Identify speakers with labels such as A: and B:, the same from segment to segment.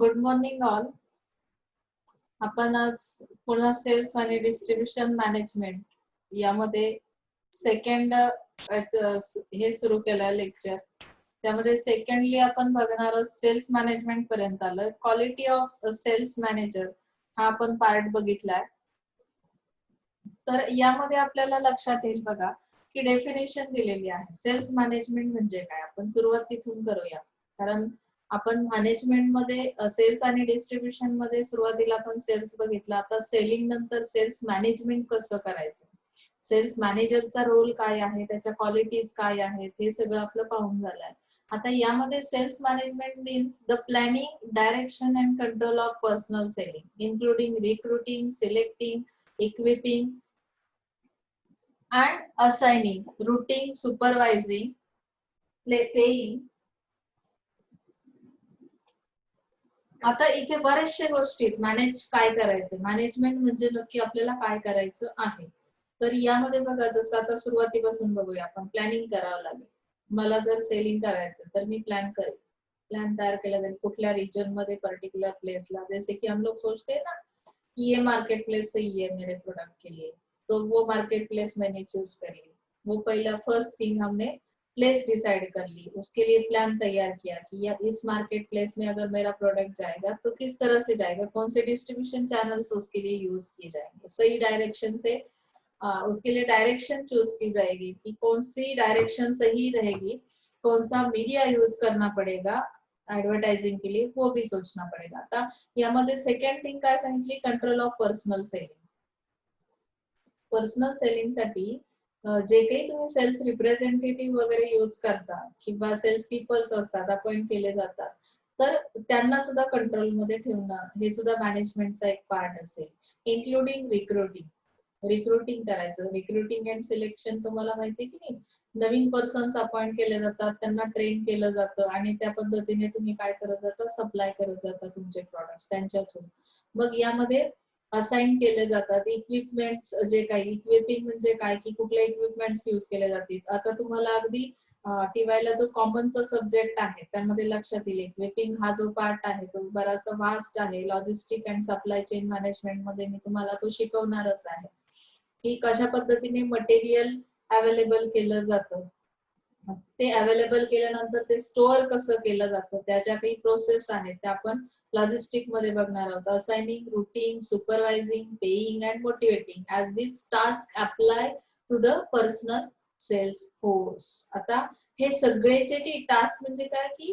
A: Good morning all. आपण आज पुन्हा सेल्स आणि डिस्ट्रीब्युशन मॅनेजमेंट यामध्ये सेकंड हे सुरू केलं लेक्चर. त्यामध्ये सेकंडली आपण बघणार आहोत सेल्स मॅनेजमेंट पर्यंत आलं. क्वालिटी ऑफ सेल्स मॅनेजर हा आपण पार्ट बघितलाय. तर यामध्ये आपल्याला लक्षात येईल बघा की डेफिनेशन दिलेली आहे. सेल्स मॅनेजमेंट म्हणजे काय, आपण सुरुवात तिथून करूया. कारण आपण मॅनेजमेंट मध्ये सेल्स आणि डिस्ट्रीब्युशन मध्ये सुरुवातीला आपण सेल्स बघितला. आता सेलिंग नंतर सेल्स मॅनेजमेंट कसं करायचं, सेल्स मॅनेजरचा रोल काय आहे, त्याच्या क्वालिटीज काय आहेत, हे सगळं आपलं पाहून झालंय. आता यामध्ये sales management means the planning, direction and control of personal selling including recruiting, selecting, equipping and assigning, routing, supervising, paying. आता इथे बरेचशे गोष्टी आहेत. मॅनेज काय करायचं, मॅनेजमेंट म्हणजे नक्की आपल्याला काय करायचं आहे. तर यामध्ये बघा, जसं आता सुरुवातीपासून बघूया आपण. प्लॅनिंग करावं लागेल. मला जर सेलिंग करायचं तर मी प्लॅन करेल. प्लॅन तयार केला जाईल कुठल्या रिजन मध्ये, पर्टिक्युलर प्लेसला. जैसे की हम लोग सोचते हैं ना कि ये मार्केट प्लेस सही है मेरे प्रोडक्ट के लिए, तो वो मार्केट प्लेस मैंने चूज करी. वो पहला फर्स्ट थिंग हमने प्लेस डिसाइड कर ली, उसके लिए प्लान तैयार किया कि या इस मार्केट प्लेस में अगर मेरा प्रोडक्ट जाएगा तो किस तरह से जाएगा, कौन से डिस्ट्रीब्यूशन चैनल्स उसके लिए यूज किए जाएंगे, सही डायरेक्शन से उसके लिए डायरेक्शन चूज की जाएगी कि कौन सी डायरेक्शन सही रहेगी, कौन सा मीडिया यूज करना पड़ेगा ऍडव्हर्टायझिंग के लिए, वो भी सोचना पड़ेगा. आता यामध्ये सेकंड थिंग काय सांगितली, control of personal selling. Personal selling साठी जे काही तुम्ही सेल्स रिप्रेझेंटेटिव्ह वगैरे यूज करता किंवा सेल्स पीपल्स असतात, अपॉइंट केले जातात, तर त्यांना सुद्धा कंट्रोल मध्ये ठेवणं हे सुद्धा मॅनेजमेंटचा एक पार्ट असेल. इन्क्लुडिंग रिक्रुटिंग, रिक्रुटिंग करायचं. रिक्रुटिंग अँड सिलेक्शन तुम्हाला माहिती की नाही, नवीन पर्सन्स अपॉइंट केले जातात, त्यांना ट्रेन केलं जातं आणि त्या पद्धतीने तुम्ही काय करत जाता, सप्लाय करत जाता तुमचे प्रॉडक्ट्स त्यांच्या थ्रू. मग यामध्ये असाइन केले जातात इक्विपमेंट्स. जे काही इक्विपिंग म्हणजे काय की कुठले इक्विपमेंट्स यूज केले जातील. आता तुम्हाला अगदी टीवायला जो कॉमनचा सब्जेक्ट आहे त्यामध्ये लक्षात येईल, इक्विपिंग हा जो पार्ट आहे तो बराचसा वास्ट आहे. Logistic and supply chain management मध्ये मी तुम्हाला तो शिकवणारच आहे की कशा पद्धतीने मटेरियल अवेलेबल केलं जातं, ते अवेलेबल केल्यानंतर ते स्टोअर कसं केलं जातं, त्याच्या काही प्रोसेस आहेत त्या आपण लॉजिस्टिक मध्ये बघणार आहोत. Assigning, routing, supervising, paying and motivating as this task apply to the personal sales force. आता हे सगळेचे की टास्क म्हणजे काय की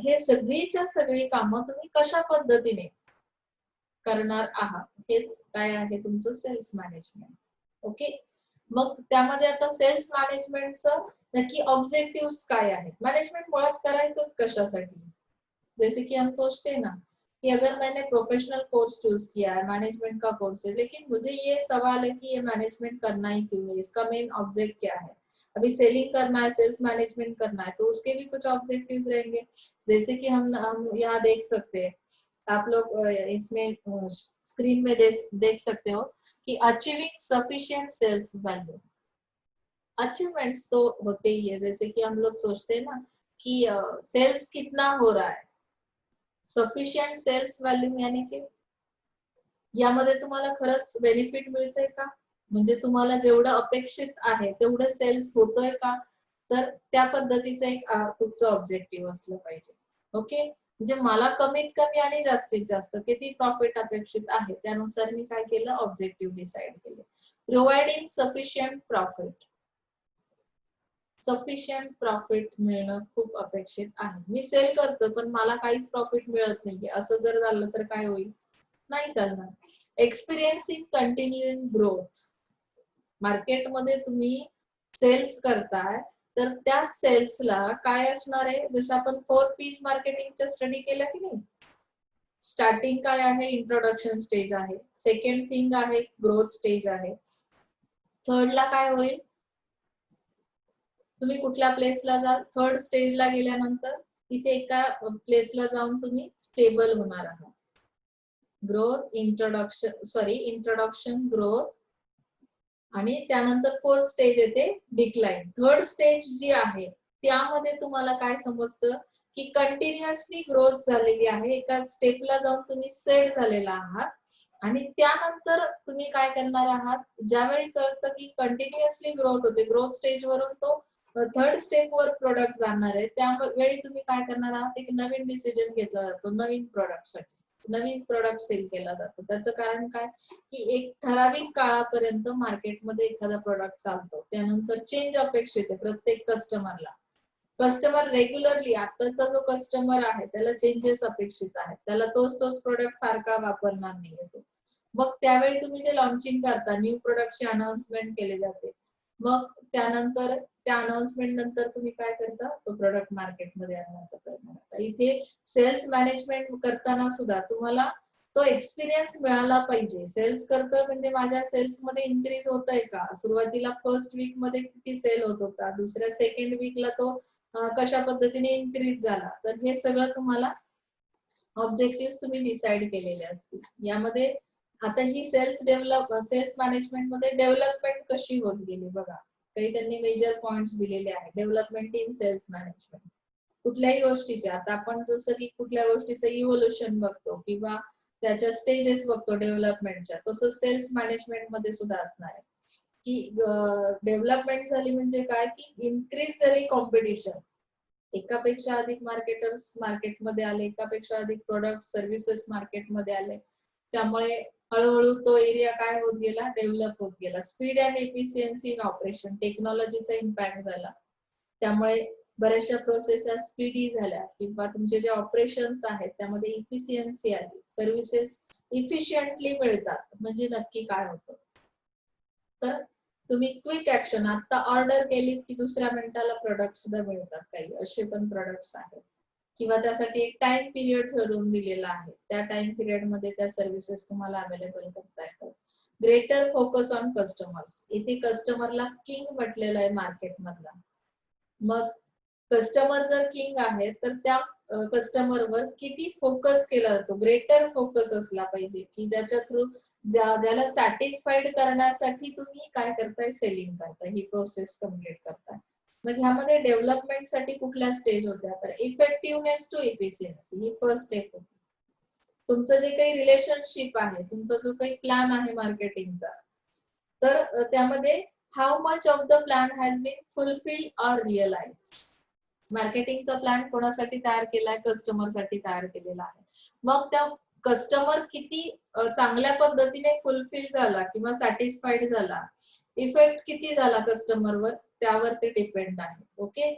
A: हे सगळीच्या सगळी कामं तुम्ही कशा पद्धतीने करणार आहात, हेच काय आहे तुमचं सेल्स मॅनेजमेंट. ओके, मग त्यामध्ये आता सेल्स मॅनेजमेंटचं नक्की ऑब्जेक्टिव्ह काय आहेत, मॅनेजमेंट मुळात करायचंच कशासाठी. जैसे कि हम सोचते हैं ना कि अगर मैंने प्रोफेशनल कोर्स चूज किया है, मैनेजमेंट का कोर्स है, लेकिन मुझे ये सवाल है कि ये मैनेजमेंट करना ही क्यों है, इसका मेन ऑब्जेक्ट क्या है. अभी सेलिंग करना है, सेल्स मैनेजमेंट करना है, तो उसके भी कुछ ऑब्जेक्टिव्स रहेंगे. जैसे कि हम यहाँ देख सकते हैं, आप लोग इसमें स्क्रीन में देख सकते हो कि achieving sufficient sales value. Achievements तो होते ही है. जैसे कि हम लोग सोचते हैं ना कि सेल्स कितना हो रहा है, सफिशियंट सेल्स व्हॅल्यू यानी की यामध्ये तुम्हाला खरंच बेनिफिट मिळतंय का, म्हणजे तुम्हाला जेवढं अपेक्षित आहे तेवढं सेल्स होतोय का, तर त्या पद्धतीचं एक तुमचं ऑब्जेक्टिव्ह असलं पाहिजे. ओके, म्हणजे मला कमीत कमी आणि जास्तीत जास्त किती प्रॉफिट अपेक्षित आहे त्यानुसार मी काय केलं, ऑब्जेक्टिव्ह डिसाइड केले. Providing sufficient profit, sufficient profit मिळणं खूप अपेक्षित आहे. मी सेल करतो पण मला काहीच प्रॉफिट मिळत नाहीये, असं जर झालं तर काय होईल, नाही चालणार. एक्सपिरियन्सिंग कंटिन्युइंग ग्रोथ, मार्केटमध्ये तुम्ही सेल्स करताय तर त्या सेल्सला काय असणार आहे, जसं आपण 4 P's मार्केटिंगच्या स्टडी केल्या की नाही. स्टार्टिंग काय आहे, इंट्रोडक्शन स्टेज आहे. सेकंड थिंग आहे ग्रोथ स्टेज आहे. थर्डला काय होईल, तुम्ही कुठल्या प्लेसला जाल, थर्ड स्टेजला गेल्यानंतर तिथे एका प्लेसला जाऊन तुम्ही स्टेबल होणार आहात. ग्रोथ, इंट्रोडक्शन, ग्रोथ आणि त्यानंतर फोर्थ स्टेज येते डिक्लाइन. थर्ड स्टेज जी आहे त्यामध्ये तुम्हाला काय समजतं की कंटिन्युअसली ग्रोथ झालेली आहे, एका स्टेपला जाऊन तुम्ही सेट झालेला आहात आणि त्यानंतर तुम्ही काय करणार आहात, ज्यावेळी कळतं की कंटिन्युअसली ग्रोथ होते, ग्रोथ स्टेजवरून तो थर्ड स्टेपवर प्रोडक्ट जाणार आहे, त्यावेळी तुम्ही काय करणार आहात, एक नवीन डिसिजन घेतला जातो नवीन प्रोडक्टसाठी. नवीन प्रोडक्ट सेल केला जातो. त्याचं कारण काय, की एक ठराविक काळापर्यंत मार्केटमध्ये एखादा प्रोडक्ट चालतो, त्यानंतर चेंज अपेक्षित आहे प्रत्येक कस्टमरला. कस्टमर रेग्युलरली, आताचा जो कस्टमर आहे त्याला चेंजेस अपेक्षित आहेत, त्याला तोच प्रोडक्ट फार काळ वापरणार नाहीये तो. मग त्यावेळी तुम्ही जे लॉन्चिंग करता, न्यू प्रोडक्टची अनाउन्समेंट केली जाते. मग त्यानंतर त्या अनाउन्समेंट नंतर तुम्ही काय करता, तो प्रोडक्ट मार्केटमध्ये आणण्याचा प्रयत्न करता. इथे सेल्स मॅनेजमेंट करताना सुद्धा तुम्हाला तो एक्सपिरियन्स मिळाला पाहिजे. सेल्स करतोय म्हणजे माझ्या सेल्स मध्ये इन्क्रीज होतंय का, सुरुवातीला फर्स्ट वीक मध्ये किती सेल होत होता, दुसऱ्या सेकंड वीकला तो कशा पद्धतीने इन्क्रीज झाला, तर हे सगळं तुम्हाला ऑब्जेक्टिव्ह तुम्ही डिसाइड केलेले असतील. यामध्ये आता ही सेल्स मॅनेजमेंट मध्ये डेव्हलपमेंट कशी होत गेली बघा, काही त्यांनी मेजर पॉइंट्स दिलेले आहेत. डेव्हलपमेंट इन सेल्स मॅनेजमेंट कुठल्याही गोष्टीचे, आता आपण जसं की कुठल्या गोष्टीचं इव्होल्युशन बघतो किंवा त्याच्या स्टेजेस बघतो डेव्हलपमेंटच्या, तसं सेल्स मॅनेजमेंट मध्ये सुद्धा असणार आहे की डेव्हलपमेंट झाली म्हणजे काय, की इन्क्रीज झाली कॉम्पिटिशन, एकापेक्षा अधिक मार्केटर्स मार्केटमध्ये आले, एकापेक्षा अधिक प्रोडक्ट सर्व्हिसेस मार्केटमध्ये आले, त्यामुळे हळूहळू तो एरिया काय होत गेला, डेव्हलप होत गेला. Speed and efficiency in operation, टेक्नॉलॉजीचा इम्पॅक्ट झाला, त्यामुळे बऱ्याचशा प्रोसेस स्पीडी झाल्या किंवा तुमचे जे ऑपरेशन्स आहेत त्यामध्ये इफिशियन्सी आली, सर्व्हिसेस इफिशियंटली मिळतात. म्हणजे नक्की काय होतं, तर तुम्ही क्विक ऍक्शन, आता ऑर्डर केली की दुसऱ्या मिनिटाला प्रोडक्ट सुद्धा मिळतात, काही असे पण प्रोडक्ट्स आहेत, किंवा त्यासाठी एक टाइम पिरियड ठरवून दिलेला आहे, त्या टाइम पिरियड मध्ये त्या सर्व्हिसेस तुम्हाला अवेलेबल करता येतात. ग्रेटर फोकस ऑन कस्टमर्स, इथे कस्टमरला किंग म्हटलेलं आहे मार्केट मधला. मग कस्टमर जर किंग आहे तर त्या कस्टमरवर किती फोकस केला जातो, ग्रेटर फोकस असला पाहिजे, की ज्याच्या थ्रू ज्याला सॅटिस्फाईड करण्यासाठी तुम्ही काय करताय, सेलिंग करताय, ही प्रोसेस कम्प्लीट करताय. मग ह्यामध्ये डेव्हलपमेंट साठी कुठल्या स्टेज होत्या, तर इफेक्टिव्हनेस टू इफिशियन्सी ही फर्स्ट स्टेप होती. तुमचं जे काही रिलेशनशिप आहे, तुमचा जो काही प्लॅन आहे मार्केटिंगचा, तर त्यामध्ये how much of the plan has been fulfil or realise. मार्केटिंगचा प्लॅन कोणासाठी तयार केलाय, कस्टमरसाठी तयार केलेला आहे. मग त्या कस्टमर किती चांगल्या पद्धतीने फुलफिल झाला किंवा सॅटिस्फाईड झाला, इफेक्ट किती झाला कस्टमरवर, त्यावर ते डिपेंड आहे. ओके,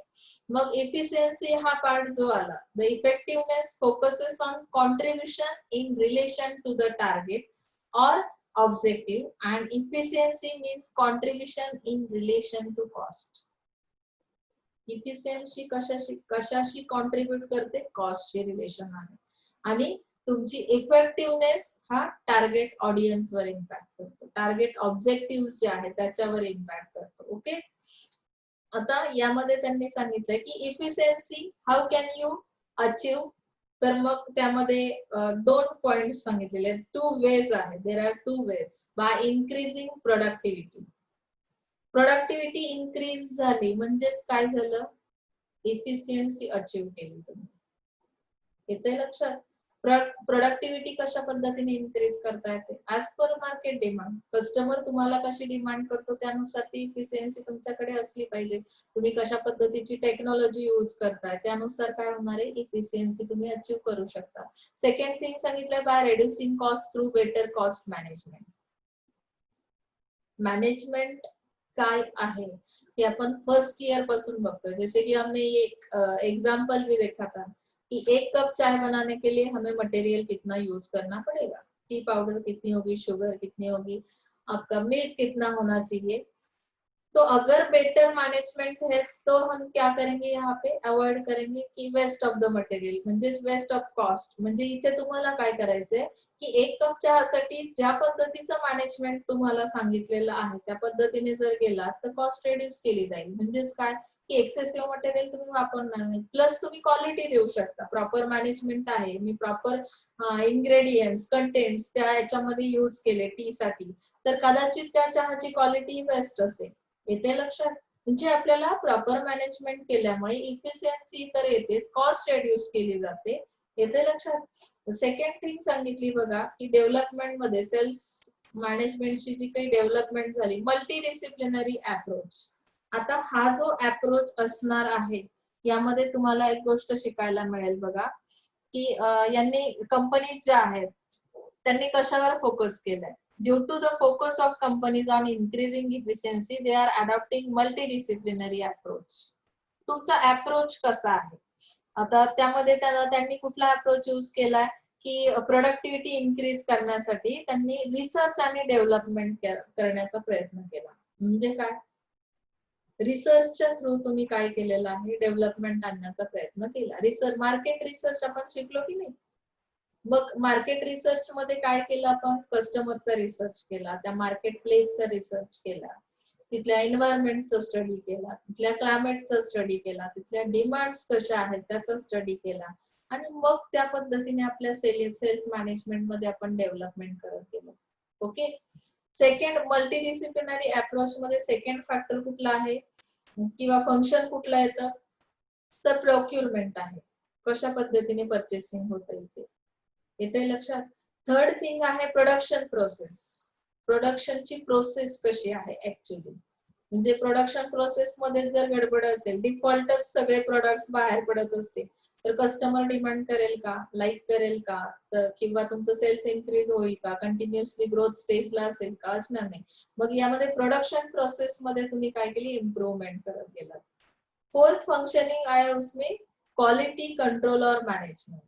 A: मग एफिशियन्सी हा पार्ट जो आला, the effectiveness focuses on contribution in relation to the target or objective, and efficiency means contribution in relation to cost. Efficiency कशाशी कॉन्ट्रीब्युट करते, कॉस्टचे रिलेशन आहे, आणि तुमची इफेक्टिव्हनेस हा टार्गेट ऑडियन्स वर इम्पॅक्ट करतो, टार्गेट ऑब्जेक्टिव्ह जे आहे त्याच्यावर इम्पॅक्ट करतो. ओके, आता यामध्ये त्यांनी सांगितलंय की efficiency how can you achieve, तर मग त्यामध्ये दोन पॉइंट सांगितलेले, टू वेज आहे, there are two ways. By increasing productivity, productivity increase झाली म्हणजेच काय झालं, एफिशियन्सी अचीव्ह केली तुम्ही. येते लक्षात, प्रोडक्टिव्हिटी कशा पद्धतीने इन्क्रीज करता येते, as per market demand. Customer तुम्हाला कशी डिमांड करतो त्यानुसार ती इफिशियन्सी तुमच्याकडे असली पाहिजे. तुम्ही कशा पद्धतीची टेक्नॉलॉजी यूज करताय त्यानुसार काय होणार आहे, इफिशियन्सी तुम्ही अचीव्ह करू शकता. सेकंड थिंग सांगितलं, by reducing cost through better cost management. Management काय आहे हे आपण फर्स्ट ईयर पासून बघतोय. जैसे कि हमने एक एग्जाम्पल भी देखा था कि 1 कप चाय बनाने के लिए हमें मटेरियल कितना यूज करना पड़ेगा, टी पाउडर कितनी होगी, शुगर कितनी होगी, आपका मिल्क कितना होना चाहिए. तो अगर बेटर मैनेजमेंट है तो हम क्या करेंगे, यहाँ पे अवॉइड करेंगे की वेस्ट ऑफ द मटेरियल, म्हणजेच वेस्ट ऑफ कॉस्ट. म्हणजे इथे तुम्हाला काय करायचंय की 1 कप चहासाठी ज्या पद्धतीचं मॅनेजमेंट तुम्हाला सांगितलेलं आहे त्या पद्धतीने जर गेलात तर कॉस्ट रिड्यूस केली जाईल. म्हणजेच काय की एक्सेसिव्ह मटेरियल तुम्ही वापरणार नाही, प्लस तुम्ही क्वालिटी देऊ शकता. प्रॉपर मॅनेजमेंट आहे, मी प्रॉपर इन्ग्रेडियंट्स कंटेंट्स त्या याच्यामध्ये यूज केले टी साठी, तर कदाचित त्या चहाची क्वालिटी बेस्ट असेल. येते लक्षात. म्हणजे आपल्याला प्रॉपर मॅनेजमेंट केल्यामुळे इफिशियन्सी तर येतेच, कॉस्ट रिड्यूस केली जाते. येते लक्षात? सेकंड थिंग सांगितली बघा की डेव्हलपमेंट मध्ये सेल्स मॅनेजमेंटची जी काही डेव्हलपमेंट झाली, मल्टी डिसिप्लिनरी अप्रोच. आता हा जो अप्रोच असणार आहे यामध्ये तुम्हाला एक गोष्ट शिकायला मिळेल बघा की यांनी कंपनीज ज्या आहेत त्यांनी कशावर फोकस केलाय. Due to the focus of companies on increasing efficiency they are adopting multidisciplinary approach. तुमचा अप्रोच कसा आहे? आता त्यामध्ये त्यांनी कुठला अप्रोच यूज केलाय की प्रोडक्टिव्हिटी इन्क्रीज करण्यासाठी त्यांनी रिसर्च आणि डेव्हलपमेंट करण्याचा प्रयत्न केला. म्हणजे काय? रिसर्चच्या थ्रू तुम्ही काय केलेलं आहे? डेव्हलपमेंट आणण्याचा प्रयत्न केला. रिसर्च, मार्केट रिसर्च आपण शिकलो की नाही? मग मार्केट रिसर्च मध्ये काय केलं आपण? कस्टमरचा रिसर्च केला, त्या मार्केट प्लेसचा रिसर्च केला, तिथल्या एन्व्हायरमेंटचा स्टडी केला, तिथल्या क्लायमेटचा स्टडी केला, तिथल्या डिमांड्स कशा आहेत त्याचा स्टडी केला आणि मग त्या पद्धतीने आपल्या सेल्स मॅनेजमेंट मध्ये आपण डेव्हलपमेंट करत गेलो. ओके. सेकंड, मल्टीडिसिप्लिनरी अप्रोच मध्ये सेकंड फॅक्टर कुठला आहे किंवा फंक्शन कुठला येतं? तर प्रोक्युरमेंट आहे. कशा पद्धतीने परचेसिंग होतं इथे, येते लक्षात? थर्ड थिंग आहे प्रोडक्शन प्रोसेस. प्रोडक्शनची प्रोसेस कशी आहे ऍक्च्युली, म्हणजे प्रोडक्शन प्रोसेस मध्ये जर गडबड असेल, डिफॉल्टच सगळे प्रोडक्ट्स बाहेर पडत असतील तर कस्टमर डिमांड करेल का? लाईक करेल का? तर किंवा तुमचं सेल्स इन्क्रीज होईल का? कंटिन्युअसली ग्रोथ स्टेजला असेल का? असणार नाही. मग यामध्ये प्रोडक्शन प्रोसेस मध्ये तुम्ही काय केली? इम्प्रूव्हमेंट करत गेलात. फोर्थ फंक्शनिंग आया उसमें क्वालिटी कंट्रोल और मैनेजमेंट.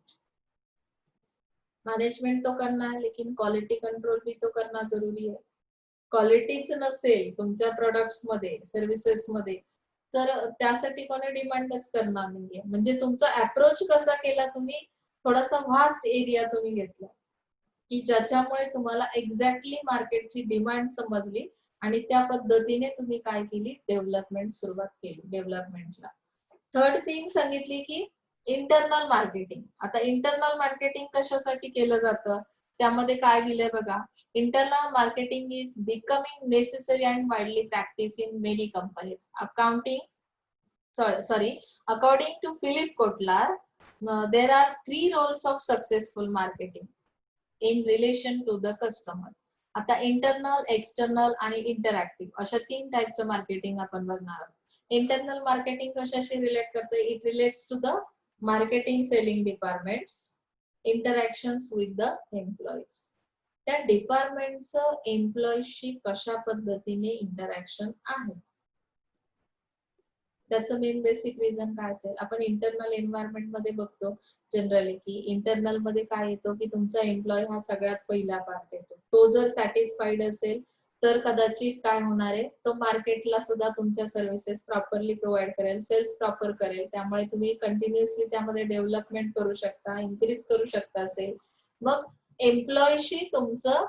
A: मैनेजमेंट तो करना है लेकिन क्वालिटी कंट्रोल भी तो करना जरूरी है. क्वालिटीच नसेल तुमच्या प्रोडक्ट्स मध्ये, सर्व्हिसेस मध्ये, तर त्यासाठी कोणी डिमांडच करणार नाहीये. म्हणजे तुमचा अप्रोच कसा केला तुम्ही? थोडासा व्हास्ट एरिया तुम्ही घेतला की ज्याच्यामुळे तुम्हाला एक्झॅक्टली मार्केटची डिमांड समजली आणि त्या पद्धतीने तुम्ही काय केली? डेव्हलपमेंट सुरुवात केली डेव्हलपमेंटला. थर्ड थिंग सांगितली की इंटरनल मार्केटिंग. आता इंटरनल मार्केटिंग कशासाठी केलं जातं? त्यामध्ये काय दिलंय बघा. Internal marketing is becoming necessary and widely practice in many companies. According to Philip Kotlar, there are 3 roles of successful marketing in relation to the customer. आता इंटरनल, एक्सटर्नल आणि इंटरॅक्टिव्ह अशा 3 टाईपचं मार्केटिंग आपण बघणार आहोत. इंटरनल मार्केटिंग कशाशी रिलेट करते? It relates to the marketing selling departments, interactions with the employees. त्या डिपार्टमेंटचं एम्प्लॉईजशी कशा पद्धतीने इंटरॅक्शन आहे, त्याचं मेन बेसिक रिझन काय असेल? आपण इंटरनल एन्व्हायरमेंट मध्ये बघतो जनरली की इंटरनल मध्ये काय येतो की तुमचा एम्प्लॉय हा सगळ्यात पहिला पार्ट येतो. तो जर सॅटिस्फाईड असेल तर कदाचित काय होणार आहे, तो मार्केटला सुद्धा तुमच्या सर्व्हिसेस प्रॉपरली प्रोव्हाइड करेल, सेल्स प्रॉपर करेल. त्यामुळे तुम्ही कंटिन्युअसली त्यामध्ये डेव्हलपमेंट करू शकता, इन्क्रीज करू शकता असेल. मग एम्प्लॉयशी तुमचं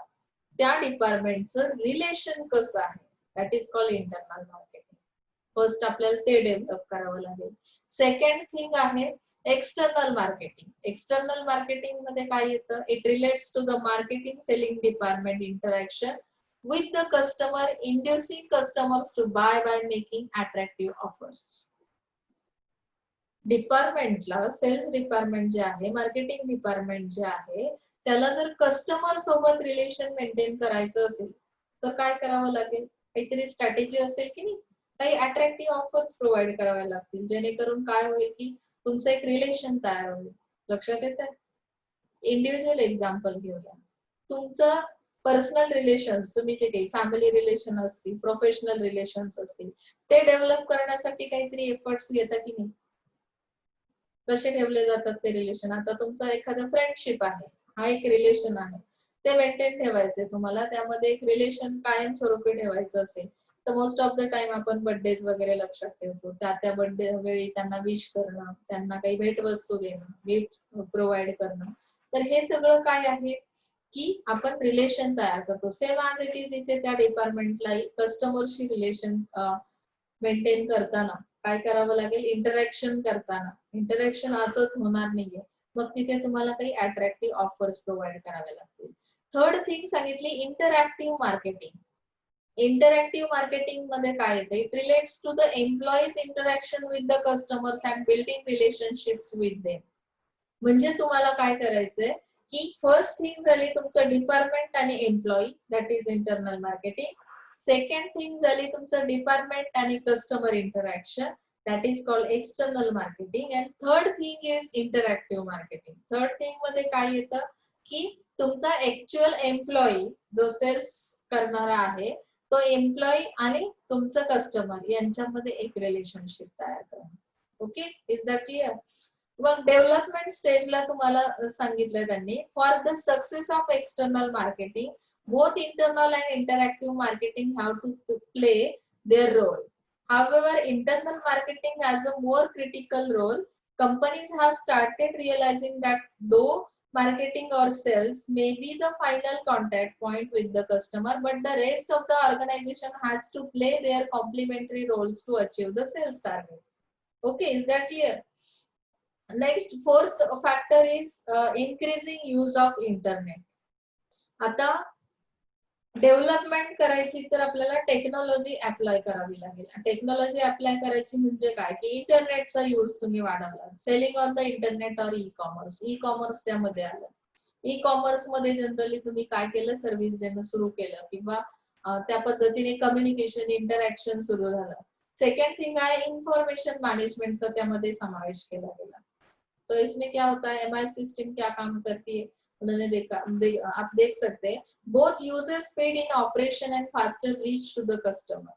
A: त्या डिपार्टमेंटचं रिलेशन कसं आहे, that is called internal marketing. First आपल्याला ते डेव्हलप करावं लागेल. सेकंड थिंग आहे एक्सटर्नल मार्केटिंग. एक्सटर्नल मार्केटिंग मध्ये काय येतं? It relates to the marketing selling department interaction with the customer, inducing customers to buy making attractive offers. डिपार्टमेंटला, sales department जे आहे, मार्केटिंग डिपार्टमेंट जे आहे, त्याला जर कस्टमर सोबत रिलेशन मेंटेन करायचं असेल तर काय करावं लागेल? काहीतरी स्ट्रॅटेजी असेल की नाही? काही अट्रॅक्टिव्ह ऑफर्स प्रोव्हाइड कराव्या लागतील, जेणेकरून काय होईल की तुमचं एक रिलेशन तयार होईल. लक्षात येत आहे? इंडिव्हिज्युअल एक्झाम्पल घेऊया. तुमचं पर्सनल रिलेशन्स, तुम्ही जे काही फॅमिली रिलेशन असतील, प्रोफेशनल रिलेशन्स असतील, ते डेव्हलप करण्यासाठी काहीतरी एफर्ट्स घेता की नाही? कसे ठेवले जातात ते रिलेशन? आता तुमचं एखादं फ्रेंडशिप आहे, हा एक रिलेशन आहे, ते मेंटेन ठेवायचे तुम्हाला. त्यामध्ये एक रिलेशन कायमस्वरूपी ठेवायचं असेल तर मोस्ट ऑफ द टाइम आपण बर्थडेज वगैरे लक्षात ठेवतो. त्या बर्थडे वेळी त्यांना विश करणं, त्यांना काही भेटवस्तू देणं, गिफ्ट प्रोव्हाइड करणं. तर हे सगळं काय आहे की आपण रिलेशन तयार करतो. सेम ॲज इट इज इथे त्या डिपार्टमेंटला कस्टमरशी रिलेशन मेंटेन करताना काय करावं लागेल? इंटरॅक्शन करताना, इंटरॅक्शन असंच होणार नाहीये. मग तिथे तुम्हाला काही अट्रॅक्टिव्ह ऑफर्स प्रोव्हाइड करावे लागतील. थर्ड थिंग सांगितली इंटरॅक्टिव्ह मार्केटिंग. इंटरॅक्टिव्ह मार्केटिंग मध्ये काय येतं, it relates to the employees interaction with the customers and building relationships with them. म्हणजे तुम्हाला काय करायचंय की फर्स्ट थिंग झाली तुमचं डिपार्टमेंट आणि employee, that is internal marketing. Second thing झाली तुमचं डिपार्टमेंट आणि customer interaction, that is called external marketing. And third thing is interactive marketing. Third thing मध्ये काय येतं की तुमचा ऍक्च्युअल एम्प्लॉई जो सेल्स करणारा आहे, तो एम्प्लॉई आणि तुमचं कस्टमर यांच्यामध्ये एक रिलेशनशिप तयार करणं. Okay, is that clear? मग डेव्हलपमेंट स्टेजला तुम्हाला सांगितलंय त्यांनी, for the success of external marketing both internal and interactive marketing have to play their role. However, internal marketing has a more critical role. Companies have started realizing that though marketing or sales may be the final contact point with the customer, but the rest of the organization has to play their complementary roles to achieve the sales target. Okay, is that clear? Next, fourth factor is increasing use of internet. आता development करायची तर आपल्याला technology apply करावी लागेल. Technology apply करायची म्हणजे काय की इंटरनेटचा यूज तुम्ही वाढवला. सेलिंग ऑन द इंटरनेट और ई कॉमर्स. ई कॉमर्स त्यामध्ये आलं. ई कॉमर्स मध्ये जनरली तुम्ही काय केलं, सर्व्हिस देणं सुरू केलं किंवा त्या पद्धतीने कम्युनिकेशन इंटरॅक्शन सुरू झालं. सेकंड थिंग आहे इंफॉर्मेशन मैनेजमेंटचा त्यामध्ये समावेश केला गेला. तो इसमें क्या होता है, एमआई सिस्टम क्या काम करती है, उन्होंने देखा आप देख सकते हैं, both user speed in operation and faster reach to the customer.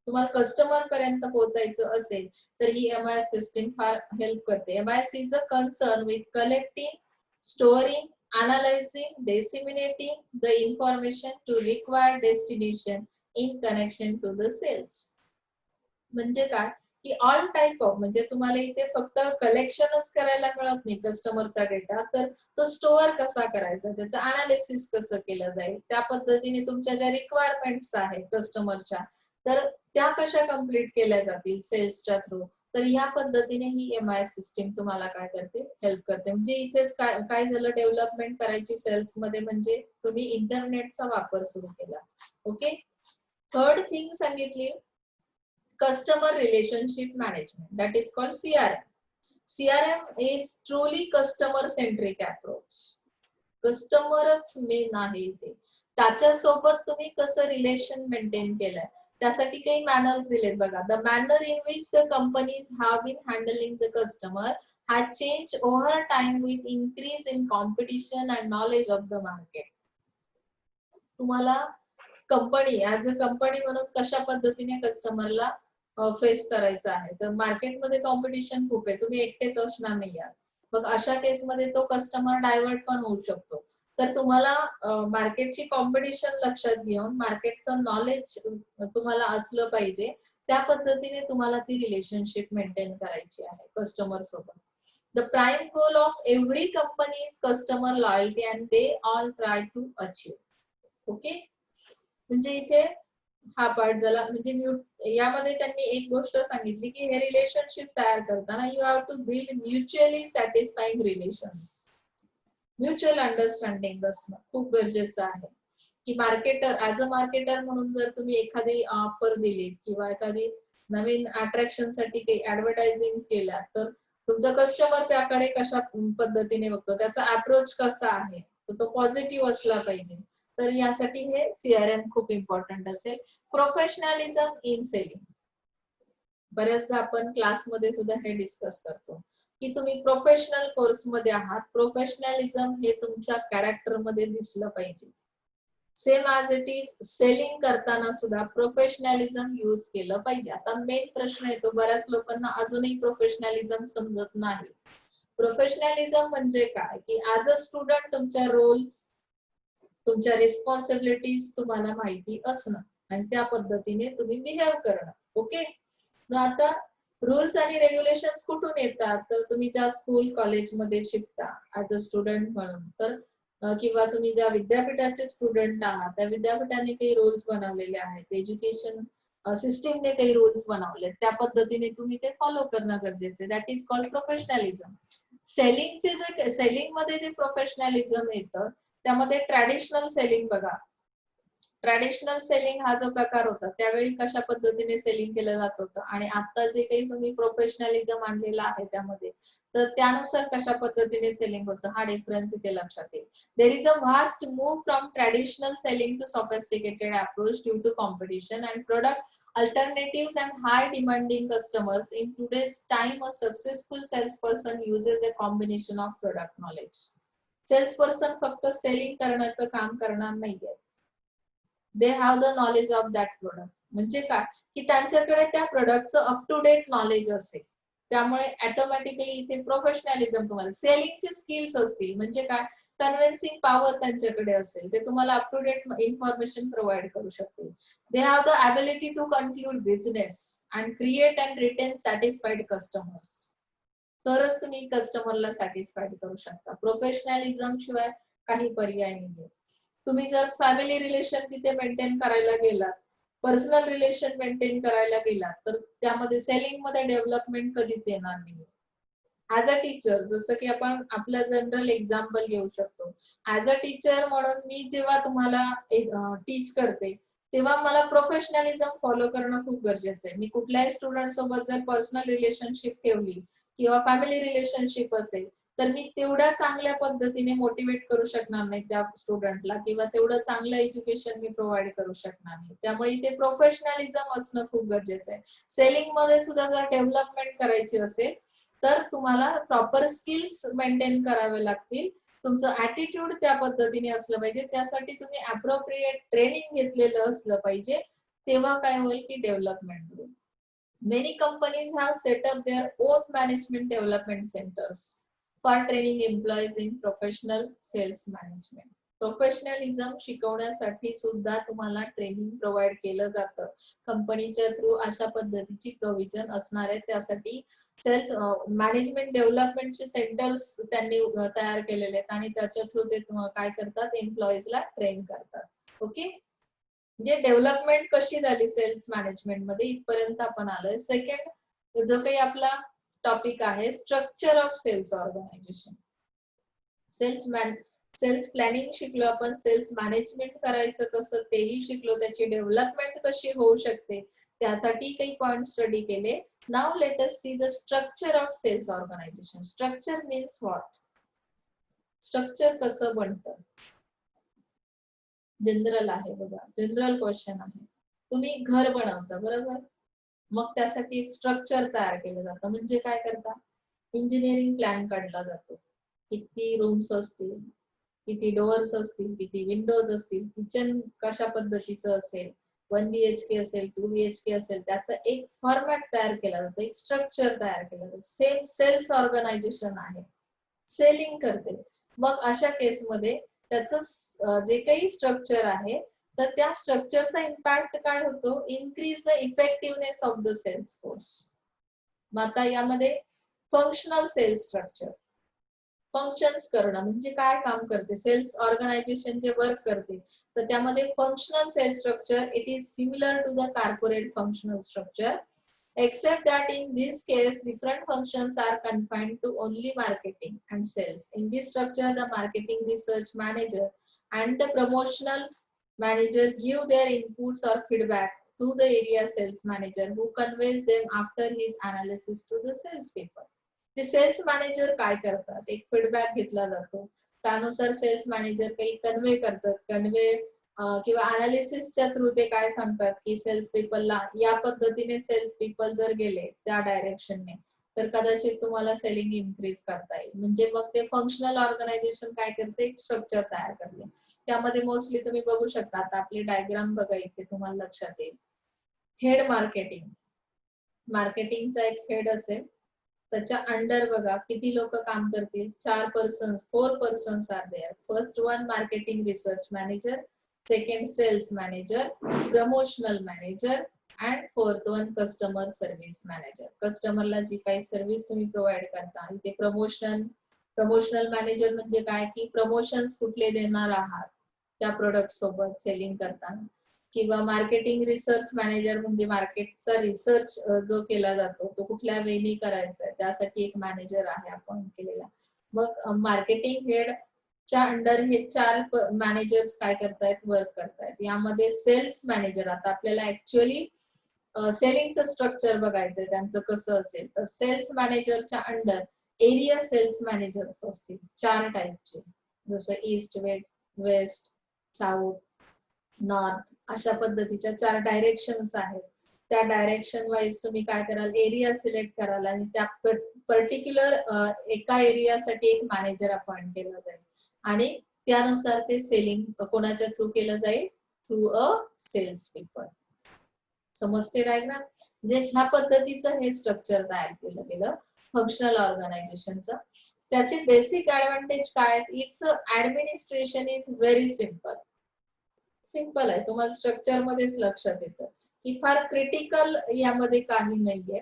A: तुम्हाला कस्टमर पर्यंत पोहोचायचं असेल तर ही एमआयएस सिस्टम फार हेल्प करते. MIS is a concern with collecting, storing, analyzing, disseminating the information to required destination in connection to the sales. म्हणजे काय की ऑल टाइप ऑफ, म्हणजे तुम्हाला इथे फक्त कलेक्शनच करायला मिळत नाही कस्टमरचा डेटा, तर तो स्टोअर कसा करायचा, त्याचं अनालिसिस कसं केलं जाईल, त्या पद्धतीने तुमच्या ज्या रिक्वायरमेंट्स आहेत कस्टमरच्या तर त्या कशा कम्प्लीट केल्या जातील सेल्सच्या थ्रू. तर ह्या पद्धतीने ही एमआय सिस्टीम तुम्हाला काय करते, हेल्प करते. म्हणजे इथेच काय झालं, डेव्हलपमेंट करायची सेल्स मध्ये म्हणजे तुम्ही इंटरनेटचा वापर सुरू केला. ओके, थर्ड थिंग सांगितली customer relationship management, that is called CRM. CRM is truly customer centric approach. कस्टमरच मेन आहे ते, त्याच्यासोबत तुम्ही कसं रिलेशन मेंटेन केलंय त्यासाठी काही मॅनर्स दिलेत बघा. The manner in which the companies have been handling the customer has change over time with increase in competition and knowledge of the market. तुम्हाला कंपनी ऍज अ कंपनी म्हणून कशा पद्धतीने कस्टमरला फेस करायचं आहे. तर मार्केटमध्ये कॉम्पिटिशन खूप आहे, तुम्ही एकटेच असणार नाही आहात. मग अशा केसमध्ये तो कस्टमर डायव्हर्ट पण होऊ शकतो. तर तुम्हाला मार्केटची कॉम्पिटिशन लक्षात घेऊन मार्केटचं नॉलेज तुम्हाला असलं पाहिजे. त्या पद्धतीने तुम्हाला ती रिलेशनशिप मेंटेन करायची आहे कस्टमर सोबत. The prime goal of every company is customer loyalty and they all try to achieve. Okay, म्हणजे इथे हा पार्ट झाला. म्हणजे यामध्ये त्यांनी एक गोष्ट सांगितली की हे रिलेशनशिप तयार करताना you have to build mutually satisfying relations. Mutual understanding असणं खूप गरजेचं आहे. की मार्केटर ऍज अ मार्केटर म्हणून जर तुम्ही एखादी ऑफर दिली किंवा एखादी नवीन अट्रॅक्शन साठी काही ऍडव्हर्टायझिंग केल्या तर तुमचा कस्टमर त्याकडे कशा पद्धतीने बघतो, त्याचा अप्रोच कसा आहे, तो पॉझिटिव्ह असला पाहिजे. तर यासाठी हे सीआरएम खूप इम्पॉर्टंट असेल. प्रोफेशनलिझम इन सेलिंग, बऱ्याचदा आपण क्लासमध्ये सुद्धा हे डिस्कस करतो की तुम्ही प्रोफेशनल कोर्स मध्ये आहात. प्रोफेशनलिझम हे तुमच्या कॅरेक्टर मध्ये दिसलं पाहिजे. Same as it is selling करताना सुद्धा प्रोफेशनलिझम यूज केलं पाहिजे. आता मेन प्रश्न येतो, बऱ्याच लोकांना अजूनही प्रोफेशनलिझम समजत नाही. प्रोफेशनलिझम म्हणजे काय की ऍज अ स्टुडंट तुमच्या रोल्स, तुमच्या रिस्पॉन्सिबिलिटीज तुम्हाला माहिती असणं आणि त्या पद्धतीने तुम्ही बिहेव करणं. ओके, आता रूल्स आणि रेग्युलेशन्स कुठून येतात, तर तुम्ही ज्या स्कूल कॉलेजमध्ये शिकता ऍज अ स्टुडंट म्हणून, तर किंवा तुम्ही ज्या विद्यापीठाचे स्टुडंट आहात त्या विद्यापीठाने काही रूल्स बनवलेले आहेत, एज्युकेशन सिस्टीमने काही रूल्स बनवले, त्या पद्धतीने तुम्ही ते फॉलो करणं गरजेचं आहे. That is called professionalism. Selling मध्ये जे प्रोफेशनलिझम येतं त्यामध्ये ट्रॅडिशनल सेलिंग बघा, ट्रॅडिशनल सेलिंग हा जो प्रकार होता त्यावेळी कशा पद्धतीने सेलिंग केलं जात होतं आणि आता जे काही तुम्ही प्रोफेशनलिझम आणलेला आहे त्यामध्ये, तर त्यानुसार कशा पद्धतीने सेलिंग होतं हा डिफरन्स इथे लक्षात येईल. There is a vast move from traditional selling to sophisticated approach due to competition and product alternatives and high demanding customers. In today's time, a successful salesperson uses a combination of product knowledge. Sales person फक्त selling करण्याचं काम करणार नाहीये. They have the knowledge of that product. म्हणजे काय की त्यांच्याकडे त्या प्रोडक्टचं अप टू डेट नॉलेज असेल. त्यामुळे ऑटोमॅटिकली इथे प्रोफेशनलिझम तुम्हाला सेलिंगचे स्किल्स असतील. म्हणजे काय कन्व्हिन्सिंग पॉवर त्यांच्याकडे असेल. ते तुम्हाला up to date information provide करू शकतील. They have the ability to conclude business and create and retain satisfied customers. तरच तुम्ही कस्टमरला सॅटिस्फाईड करू शकता. प्रोफेशनलिझम शिवाय काही पर्याय नाहीये. तुम्ही जर फॅमिली रिलेशन तिथे मेंटेन करायला गेलात, पर्सनल रिलेशन मेंटेन करायला गेलात, तर त्यामध्ये सेलिंग मध्ये डेव्हलपमेंट कधीच येणार नाही. ऍज अ टीचर, जसं की आपण आपलं जनरल एक्झाम्पल घेऊ शकतो. ऍज अ टीचर म्हणून मी जेव्हा तुम्हाला टीच करते, तेव्हा मला प्रोफेशनलिझम फॉलो करणं खूप गरजेचं आहे. मी कुठल्याही स्टुडंट सोबत जर पर्सनल रिलेशनशिप ठेवली किंवा फॅमिली रिलेशनशिप असेल, तर मी तेवढ्या चांगल्या पद्धतीने मोटिवेट करू शकणार नाही त्या स्टुडंटला किंवा तेवढं चांगलं एज्युकेशन मी प्रोव्हाइड करू शकणार नाही. त्यामुळे इथे प्रोफेशनलिझम असणं खूप गरजेचं आहे. सेलिंग मध्ये सुद्धा जर डेव्हलपमेंट करायची असेल, तर तुम्हाला प्रॉपर स्किल्स मेंटेन करावे लागतील. तुमचं ऍटिट्यूड त्या पद्धतीने असलं पाहिजे. त्यासाठी तुम्ही अप्रोप्रिएट ट्रेनिंग घेतलेलं असलं पाहिजे. तेव्हा काय होईल की डेव्हलपमेंट होईल. Many companies have set up their own management development centers for training employees in professional sales management. Professionalism शिकवण्यासाठी सुद्धा तुम्हाला ट्रेनिंग प्रोव्हाइड केलं जातं. कंपनीच्या थ्रू अशा पद्धतीची प्रोव्हिजन असणार आहे. त्यासाठी सेल्स मॅनेजमेंट डेव्हलपमेंटचे सेंटर्स त्यांनी तयार केलेले आहेत आणि त्याच्या थ्रू ते काय करतात, एम्प्लॉईजला ट्रेन करतात. ओके, म्हणजे डेव्हलपमेंट कशी झाली सेल्स मॅनेजमेंट मध्ये इथपर्यंत आपण आलोय. सेकंड जो काही आपला टॉपिक आहे, structure of sales organisation. Sales planning शिकलो आपण, सेल्स मॅनेजमेंट करायचं कसं तेही शिकलो, त्याची डेव्हलपमेंट कशी होऊ शकते त्यासाठी काही पॉइंट स्टडी केले. Now let us see the structure of sales organisation. Structure means what? Structure कसं बनतं? जनरल आहे बघा, जनरल क्वेश्चन आहे. तुम्ही घर बनवता बरोबर, मग त्यासाठी एक स्ट्रक्चर तयार केलं जातं. म्हणजे काय करता, इंजिनिअरिंग प्लॅन काढला जातो. किती रूम्स असतील, किती डोअर्स असतील, किती विंडोज असतील, किचन कशा पद्धतीचं असेल, 1 BHK असेल, 2 BHK असेल, त्याचा एक फॉर्मॅट तयार केला जातो, एक स्ट्रक्चर तयार केलं जातं. सेम सेल्स ऑर्गनायझेशन आहे, सेलिंग करते. मग अशा केसमध्ये त्याचं जे काही स्ट्रक्चर आहे, तर त्या स्ट्रक्चरचा इम्पॅक्ट काय होतो, increase the effectiveness of the sales force. मग आता यामध्ये फंक्शनल सेल्स स्ट्रक्चर, फंक्शन्स करणं म्हणजे काय काम करते सेल्स ऑर्गनायझेशन जे वर्क करते, तर त्यामध्ये functional sales structure it is similar to the corporate functional structure, except that in this case different functions are confined to only marketing and sales. In this structure, the marketing research manager and the promotional manager give their inputs or feedback to the area sales manager who conveys them after his analysis to the sales people. जे cells manager काय करतात, एक feedback घेतला जातो, त्यानुसार cells manager काही convey करतात. Convey किंवा अनालिसिसच्या थ्रू ते काय सांगतात की सेल्स पीपलला या पद्धतीने सेल्स पीपल जर गेले त्या डायरेक्शनने, तर कदाचित तुम्हाला सेलिंग इन्क्रीज करता येईल. म्हणजे मग ते फंक्शनल ऑर्गनायझेशन काय करते, एक स्ट्रक्चर तयार करते. त्यामध्ये मोस्टली तुम्ही बघू शकता, आता आपली डायग्राम बघा इथे तुम्हाला लक्षात येईल. हेड मार्केटिंग, मार्केटिंगचा एक हेड असेल, त्याच्या अंडर बघा किती लोक काम करतील, 4 persons, 4 persons are there. First one marketing research manager, second sales manager, promotional manager and fourth one customer service manager. कस्टमरला जी काही सर्व्हिस तुम्ही प्रोव्हाइड करता, ते प्रमोशनल मॅनेजर म्हणजे काय की प्रमोशन्स कुठले देणार आहात त्या प्रोडक्ट सोबत सेलिंग करताना, किंवा मार्केटिंग रिसर्च मॅनेजर म्हणजे मार्केटचा रिसर्च जो केला जातो तो कुठल्या वेनी करायचा आहे त्यासाठी एक मॅनेजर आहे अपॉइंट केलेला. मग मार्केटिंग हेड च्या अंडर हे 4 मॅनेजर्स काय करतायत, वर्क करतायत. यामध्ये सेल्स मॅनेजर, आता आपल्याला ऍक्च्युअली सेलिंगचं स्ट्रक्चर बघायचंय त्यांचं कसं असेल, तर सेल्स मॅनेजरच्या अंडर एरिया सेल्स मॅनेजर्स असतील 4 टाईपचे, जसं ईस्ट, वेस्ट, साऊथ, नॉर्थ, अशा पद्धतीच्या 4 डायरेक्शन्स आहेत. त्या डायरेक्शन वाईज तुम्ही काय कराल, एरिया सिलेक्ट कराल आणि त्या पर्टिक्युलर एका एरियासाठी एक मॅनेजर अपॉइंट केला जाईल आणि त्यानुसार ते सेलिंग कोणाच्या थ्रू केलं जाईल, थ्रू अ सेल्स पीपल. समजते डायग्राम? म्हणजे ह्या पद्धतीचं हे स्ट्रक्चर तयार केलं गेलं फंक्शनल ऑर्गनायझेशनचं. त्याचे बेसिक ऍडव्हान्टेज काय आहेत? It's administration is very simple. Simple आहे, तुम्हाला स्ट्रक्चर मध्येच लक्षात येतं की फार क्रिटिकल यामध्ये काही नाहीये.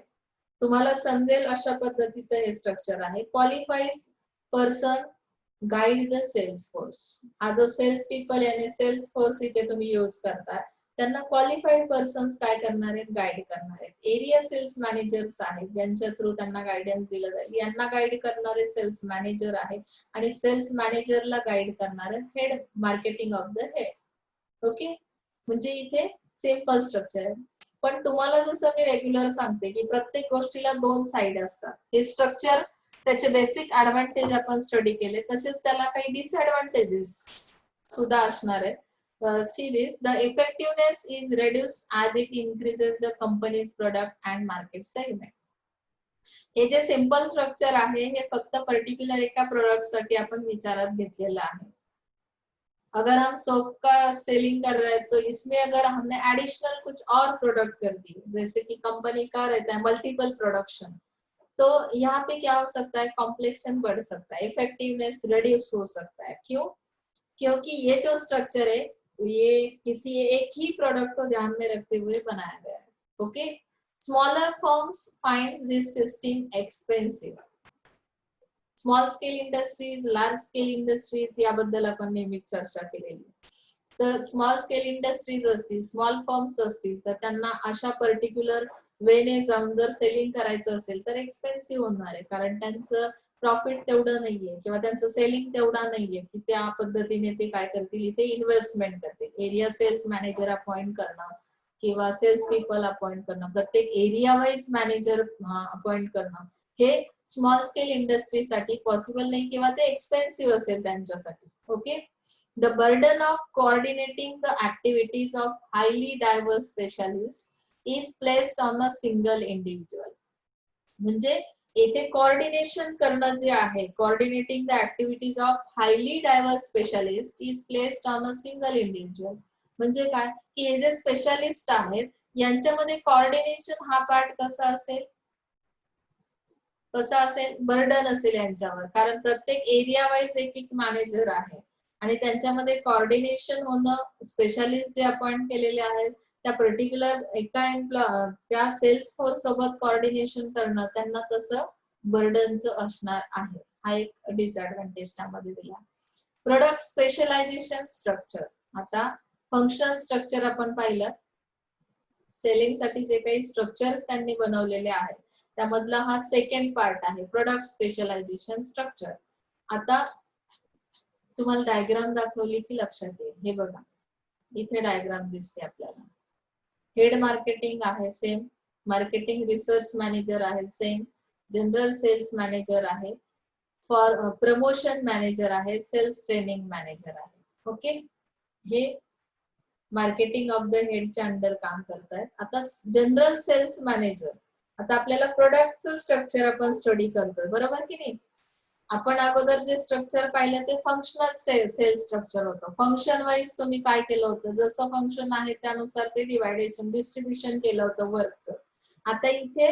A: तुम्हाला समजेल अशा पद्धतीचं हे स्ट्रक्चर आहे. Qualified person guide the sales force. हा जो सेल्स पीपल याने सेल्स फोर्स इथे तुम्ही यूज करताय, त्यांना क्वालिफाईड पर्सन्स काय करणार आहेत, गाईड करणार आहेत. एरिया सेल्स मॅनेजर्स आहेत, ज्यांच्या थ्रू त्यांना गायडन्स दिलं जाईल. यांना गाईड करणारे सेल्स मॅनेजर आहे आणि सेल्स मॅनेजरला गाईड करणारे head marketing of the head. Okay, म्हणजे इथे सिंपल स्ट्रक्चर आहे. पण तुम्हाला जसं मी रेग्युलर सांगते की प्रत्येक गोष्टीला 2 साइड असतात. हे स्ट्रक्चर त्याचे बेसिक ऍडव्हान्टेज आपण स्टडी केले, तसेच त्याला काही डिसएडव्हान्टेजेस सुद्धा असणार आहेत. See this, the effectiveness is reduced as it increases the company's product and market segment. हे जे सिंपल स्ट्रक्चर आहे हे फक्त पर्टिक्युलर एका प्रोडक्ट साठी आपण विचारात घेतलेलं आहे. अगर हम सोप का सेलिंग कर रहे हैं तो इसमें अगर हमने एडिशनल कुछ और प्रोडक्ट कर दिए, जैसे कि कंपनी का रहता है मल्टीपल प्रोडक्शन, तो यहाँ पे क्या हो सकता है, कॉम्प्लेक्शन बढ़ सकता है, इफेक्टिवनेस रिड्यूस हो सकता है. क्यों? क्योंकि ये जो स्ट्रक्चर है ये किसी एक ही प्रोडक्ट को ध्यान में रखते हुए बनाया गया है. Okay, smaller firms finds this system expensive. Small scale industries, large scale industries याबद्दल आपण नेहमीच चर्चा केलेली. तर स्मॉल स्केल इंडस्ट्रीज असतील, स्मॉल फर्म्स असतील, तर त्यांना अशा पर्टिक्युलर वेने जाऊन जर सेलिंग करायचं असेल तर एक्सपेन्सिव्ह होणार आहे, कारण त्यांचं प्रॉफिट तेवढं नाहीये किंवा त्यांचं सेलिंग तेवढा नाहीये की त्या पद्धतीने ते काय करतील, इथे इन्व्हेस्टमेंट करतील. एरिया सेल्स मॅनेजर अपॉइंट करणं किंवा सेल्स पीपल अपॉइंट करणं, प्रत्येक एरिया वाईज मॅनेजर अपॉइंट करणं, हे स्मॉल स्केल इंडस्ट्रीसाठी पॉसिबल नाही किंवा ते एक्सपेन्सिव्ह असेल त्यांच्यासाठी. Okay, the burden of coordinating the activities of highly diverse specialist is placed on a single individual. म्हणजे येथे कोऑर्डिनेशन करणं जे आहे, coordinating the activities of highly diverse specialist is placed on a single individual. म्हणजे काय की हे जे स्पेशालिस्ट आहेत यांच्यामध्ये कोऑर्डिनेशन हा पार्ट कसा असेल, कसं असेल, बर्डन असेल यांच्यावर, कारण प्रत्येक एरिया वाईज एक एक मॅनेजर आहे आणि त्यांच्यामध्ये कोऑर्डिनेशन होणं, स्पेशालिस्ट जे अपॉइंट केलेले आहेत त्या पर्टिक्युलर एका त्या सेल्स फोर्स सोबत कोऑर्डिनेशन करणं त्यांना तसं बर्डनचं असणार आहे. हा एक डिसएडव्हान्टेज त्यामध्ये दिला. Product specialisation structure. आता फंक्शनल स्ट्रक्चर आपण पाहिलं, सेलिंग साठी जे काही स्ट्रक्चर्स त्यांनी बनवलेले आहेत त्यामधला हा सेकंड पार्ट आहे, प्रोडक्ट स्पेशलायझेशन स्ट्रक्चर. आता तुम्हाला डायग्राम दाखवली की लक्षात येईल. हे बघा, इथे डायग्राम दिसते आपल्याला. हेड मार्केटिंग आहे सेम, मार्केटिंग रिसर्च मॅनेजर आहे सेम, जनरल सेल्स मॅनेजर आहे, फॉर प्रमोशन मॅनेजर आहे, सेल्स ट्रेनिंग मॅनेजर आहे. ओके, हे मार्केटिंग ऑफ द हेडच्या अंडर काम करतायत. आता जनरल सेल्स मॅनेजर, आता आपल्याला प्रोडक्टचं स्ट्रक्चर आपण स्टडी करतोय, बरोबर की नाही. आपण अगोदर जे स्ट्रक्चर पाहिलं ते फंक्शनल सेल्स स्ट्रक्चर होतं. फंक्शन वाईज तुम्ही काय केलं होतं, जसं फंक्शन आहे त्यानुसार ते डिवायडेशन, डिस्ट्रीब्युशन केलं होतं वर्कचं. आता इथे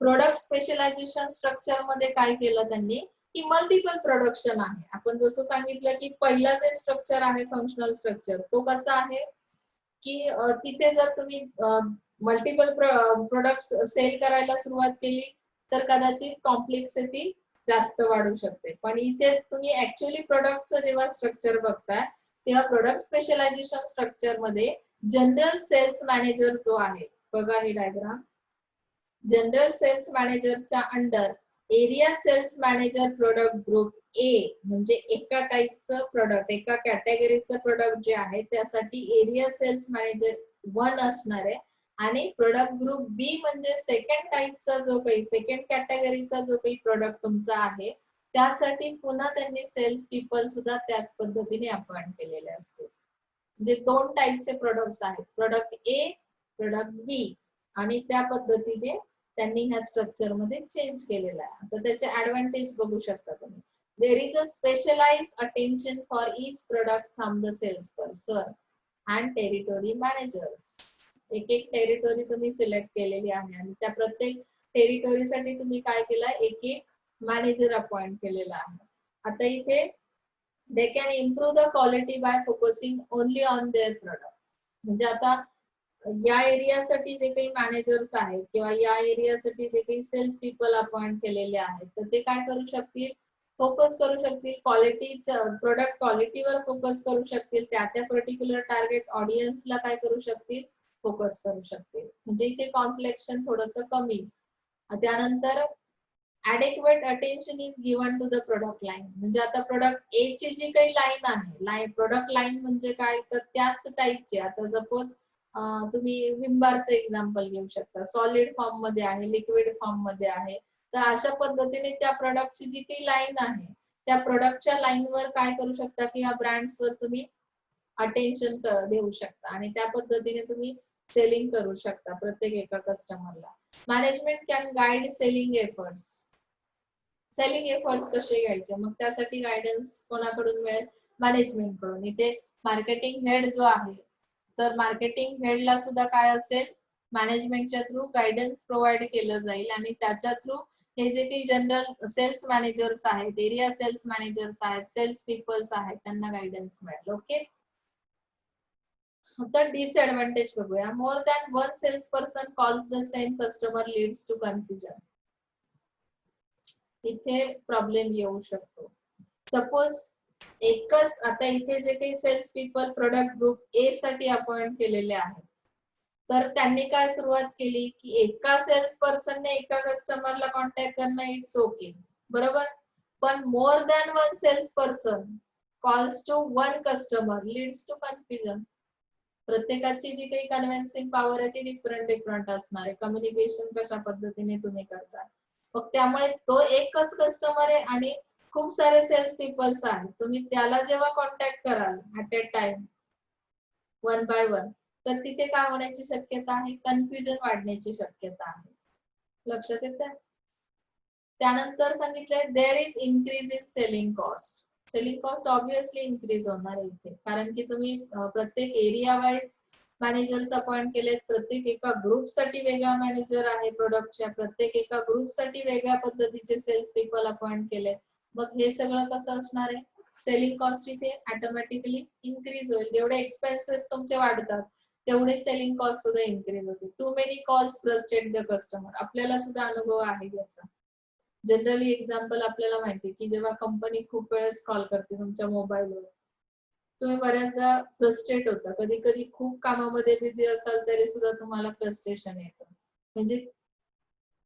A: प्रोडक्ट स्पेशलायझेशन स्ट्रक्चर मध्ये काय केलं त्यांनी की मल्टिपल प्रोडक्शन आहे. आपण जसं सांगितलं की पहिला जे स्ट्रक्चर आहे फंक्शनल स्ट्रक्चर, तो कसा आहे की तिथे जर तुम्ही मल्टिपल प्रोडक्ट्स सेल करायला सुरुवात केली तर कदाचित कॉम्प्लेक्सिटी जास्त वाढू शकते. पण इथे तुम्ही ऍक्च्युअली प्रोडक्टचं जेव्हा स्ट्रक्चर बघताय तेव्हा प्रोडक्ट स्पेशलायझेशन स्ट्रक्चर मध्ये जनरल सेल्स मॅनेजर जो आहे, बघा ही डायग्राम, जनरल सेल्स मॅनेजरच्या under area sales manager product group A म्हणजे एका टाईपचं प्रोडक्ट, एका कॅटेगरीचं प्रोडक्ट जे आहे त्यासाठी एरिया सेल्स मॅनेजर 1 असणार आहे आणि प्रोडक्ट ग्रुप बी म्हणजे सेकंड टाईपचा जो काही सेकंड कॅटेगरीचा जो काही प्रोडक्ट तुमचा आहे त्यासाठी पुन्हा त्यांनी सेल्स पीपल सुद्धा त्याच पद्धतीने अपॉइंट केलेले असतील. म्हणजे 2 टाईपचे प्रोडक्ट्स आहेत, प्रोडक्ट ए, प्रोडक्ट बी आणि त्या पद्धतीने त्यांनी ह्या स्ट्रक्चर मध्ये चेंज केलेला आहे. आता त्याचे ऍडव्हान्टेज बघू शकता तुम्ही. There is a specialise attention for each product from the sales person and territory managers. एक एक टेरिटोरी तुम्ही सिलेक्ट केलेली आहे आणि त्या प्रत्येक टेरिटोरीसाठी तुम्ही काय केलं, एक एक मॅनेजर अपॉइंट केलेला आहे. आता इथे they can improve the quality by focusing only on their product. म्हणजे आता या एरियासाठी जे काही मॅनेजर्स आहेत किंवा या एरियासाठी जे काही सेल्स पीपल अपॉइंट केलेले आहेत तर ते काय करू शकतील, फोकस करू शकतील क्वालिटीच्या प्रोडक्ट क्वालिटीवर फोकस करू शकतील, त्या त्या पर्टिक्युलर टार्गेट ऑडियन्सला काय करू शकतील, फोकस करू शकतील. म्हणजे इथे कॉन्फ्लेक्शन थोडंसं कमी. त्यानंतर adequate attention is given to the product line. म्हणजे आता प्रोडक्ट ए ची जी काही लाईन आहे, प्रोडक्ट लाईन म्हणजे काय तर त्याच टाईपचे. आता सपोज तुम्ही विम्बारचं एक्झाम्पल घेऊ शकता, सॉलिड फॉर्म मध्ये आहे, लिक्विड फॉर्म मध्ये आहे, तर अशा पद्धतीने त्या प्रोडक्टची जी काही लाईन आहे त्या प्रोडक्टच्या लाईनवर काय करू शकता की या ब्रँड्सवर तुम्ही अटेन्शन देऊ शकता आणि त्या पद्धतीने तुम्ही सेलिंग करू शकता प्रत्येक एका कस्टमरला. Management can guide selling efforts. Selling efforts कसे घ्यायचे, मग त्यासाठी गायडन्स कोणाकडून मिळेल, मॅनेजमेंट कडून. इथे मार्केटिंग हेड जो आहे तर मार्केटिंग हेडला सुद्धा काय असेल, मॅनेजमेंटच्या थ्रू गायडन्स प्रोव्हाइड केलं जाईल आणि त्याच्या थ्रू हे जे काही जनरल सेल्स मॅनेजर्स आहेत, एरिया सेल्स मॅनेजर्स आहेत, सेल्स पीपल्स आहेत त्यांना गायडन्स मिळेल. ओके. आता डिसएडव्हान्टेज बघूया. More than one sales person calls the same customer leads to confusion. इथे प्रॉब्लेम येऊ शकतो. सपोज एकच, आता इथे जे काही sales people product group A साठी अपॉइंट केलेले आहेत तर त्यांनी काय सुरुवात केली की एका सेल्स पर्सनने एका कस्टमरला कॉन्टॅक्ट करणं इट्स ओके, बरोबर. पण more than one sales person calls to one customer leads to confusion. प्रत्येकाची जी काही कन्व्हिन्सिंग पॉवर आहे ती डिफरंट असणार आहे. कम्युनिकेशन कशा पद्धतीने तुम्ही करता, मग त्यामुळे तो एकच कस्टमर आहे आणि खूप सारे सेल्स पीपल्स आहेत, तुम्ही त्याला जेव्हा कॉन्टॅक्ट कराल at A time one by one तर तिथे काय होण्याची शक्यता आहे, कन्फ्युजन वाढण्याची शक्यता आहे. लक्षात येते. त्यानंतर सांगितलंय there is increase in selling cost. Selling cost obviously increase होणार आहे इथे, कारण की तुम्ही प्रत्येक एरिया वाईज मॅनेजर्स अपॉइंट केलेत, प्रत्येक एका ग्रुपसाठी वेगळा मॅनेजर आहे प्रोडक्टच्या, प्रत्येक एका ग्रुपसाठी वेगळ्या पद्धतीचे सेल्स पीपल अपॉइंट केलेत. मग हे सगळं कसं असणार आहे, सेलिंग कॉस्ट इथे ऑटोमॅटिकली इन्क्रीज होईल. जेवढे एक्सपेन्सेस तुमचे वाढतात तेवढे सेलिंग कॉस्ट सुद्धा इन्क्रीज होते. Too many calls frustrate the customer. आपल्याला सुद्धा अनुभव आहे याचा. जनरली एक्झाम्पल आपल्याला माहिती की जेव्हा कंपनी खूप वेळेस कॉल करते तुमच्या मोबाईलवर तुम्ही बऱ्याचदा फ्रस्ट्रेट होता. कधी कधी खूप कामामध्ये बिझी असाल तरी सुद्धा तुम्हाला फ्रस्ट्रेशन येतं. म्हणजे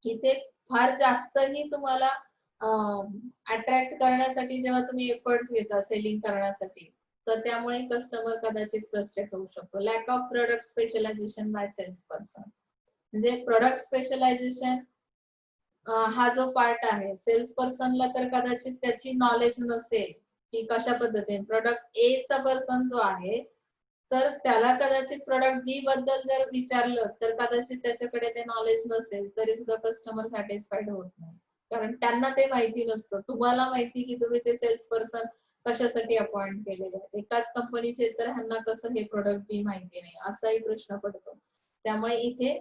A: इथे फार जास्तही तुम्हाला अट्रॅक्ट करण्यासाठी जेव्हा तुम्ही एफर्ट्स घेता सेलिंग करण्यासाठी तर त्यामुळे कस्टमर कदाचित फ्रस्ट्रेट होऊ शकतो. Lack of product specialisation by sales person. म्हणजे प्रोडक्ट स्पेशलायझेशन हा जो पार्ट आहे सेल्स पर्सनला तर कदाचित त्याची नॉलेज नसेल की कशा पद्धतीने प्रोडक्ट ए चा पर्सन जो आहे तर त्याला कदाचित प्रोडक्ट बी बद्दल जर विचारलं तर कदाचित त्याच्याकडे ते नॉलेज नसेल तरी सुद्धा कस्टमर सॅटिस्फाईड होत नाही, कारण त्यांना ते माहिती नसतं. तुम्हाला माहिती की तुम्ही ते सेल्स पर्सन कशासाठी अपॉइंट केलेले आहेत. एकाच कंपनीचे तर ह्यांना कसं हे प्रोडक्ट बी माहिती नाही असाही प्रश्न पडतो. त्यामुळे इथे